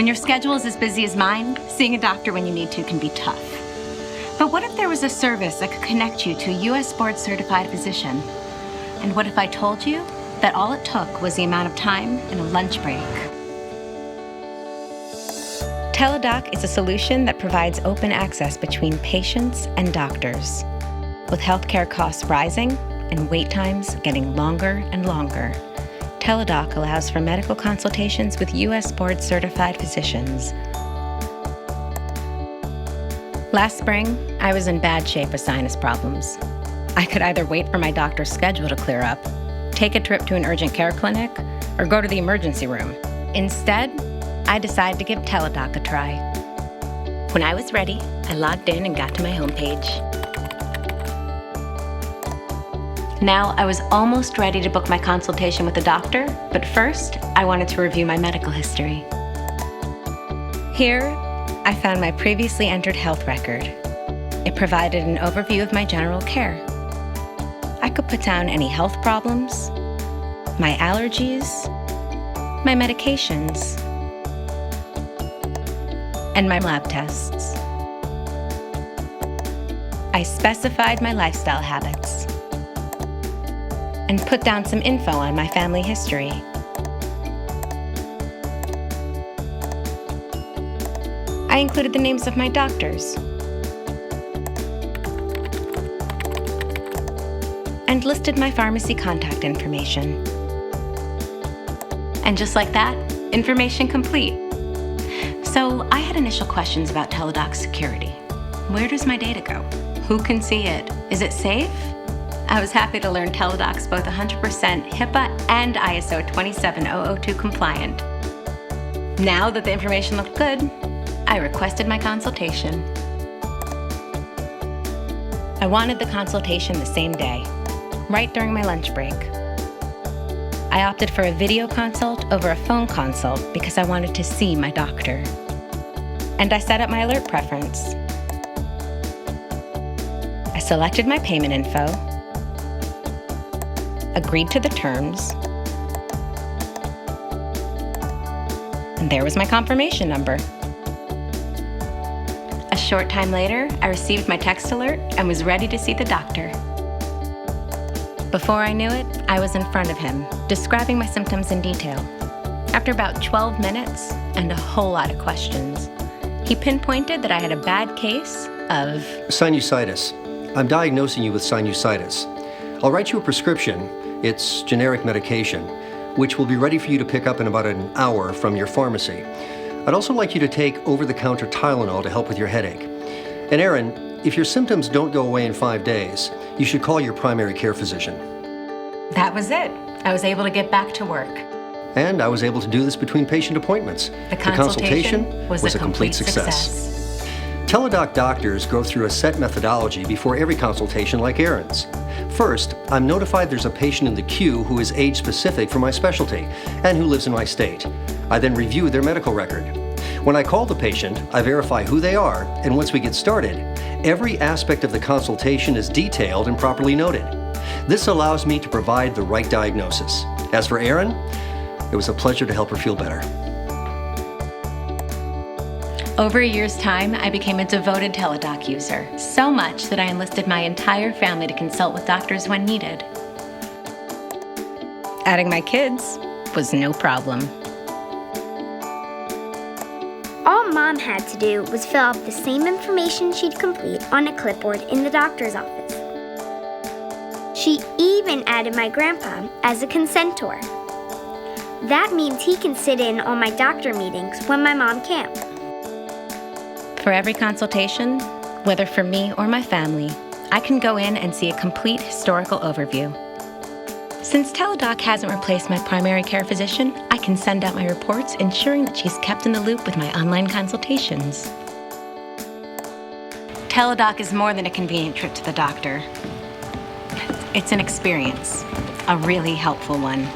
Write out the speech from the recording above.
When your schedule is as busy as mine, seeing a doctor when you need to can be tough. But what if there was a service that could connect you to a U.S. board-certified physician? And what if I told you that all it took was the amount of time in a lunch break? Teladoc is a solution that provides open access between patients and doctors. With healthcare costs rising and wait times getting longer and longer, Teladoc allows for medical consultations with U.S. board-certified physicians. Last spring, I was in bad shape with sinus problems. I could either wait for my doctor's schedule to clear up, take a trip to an urgent care clinic, or go to the emergency room. Instead, I decided to give Teladoc a try. When I was ready, I logged in and got to my homepage. Now, I was almost ready to book my consultation with a doctor, but first, I wanted to review my medical history. Here, I found my previously entered health record. It provided an overview of my general care. I could put down any health problems, my allergies, my medications, and my lab tests. I specified my lifestyle habits and put down some info on my family history. I included the names of my doctors and listed my pharmacy contact information. And just like that, information complete. So I had initial questions about Teladoc's security. Where does my data go? Who can see it? Is it safe? I was happy to learn Teladoc's both 100% HIPAA and ISO 27002 compliant. Now that the information looked good, I requested my consultation. I wanted the consultation the same day, right during my lunch break. I opted for a video consult over a phone consult because I wanted to see my doctor. And I set up my alert preference. I selected my payment info, agreed to the terms, and there was my confirmation number. A short time later, I received my text alert and was ready to see the doctor. Before I knew it, I was in front of him, describing my symptoms in detail. After about 12 minutes and a whole lot of questions, he pinpointed that I had a bad case of sinusitis. I'm diagnosing you with sinusitis. I'll write you a prescription. It's generic medication, which will be ready for you to pick up in about an hour from your pharmacy. I'd also like you to take over-the-counter Tylenol to help with your headache. And Aaron, if your symptoms don't go away in 5 days, you should call your primary care physician. That was it. I was able to get back to work. And I was able to do this between patient appointments. The consultation was a complete success. Teladoc doctors go through a set methodology before every consultation like Aaron's. First, I'm notified there's a patient in the queue who is age-specific for my specialty and who lives in my state. I then review their medical record. When I call the patient, I verify who they are, and once we get started, every aspect of the consultation is detailed and properly noted. This allows me to provide the right diagnosis. As for Aaron, it was a pleasure to help her feel better. Over a year's time, I became a devoted Teladoc user, so much that I enlisted my entire family to consult with doctors when needed. Adding my kids was no problem. All Mom had to do was fill out the same information she'd complete on a clipboard in the doctor's office. She even added my grandpa as a consentor. That means he can sit in on my doctor meetings when my mom can't. For every consultation, whether for me or my family, I can go in and see a complete historical overview. Since Teladoc hasn't replaced my primary care physician, I can send out my reports, ensuring that she's kept in the loop with my online consultations. Teladoc is more than a convenient trip to the doctor. It's an experience, a really helpful one.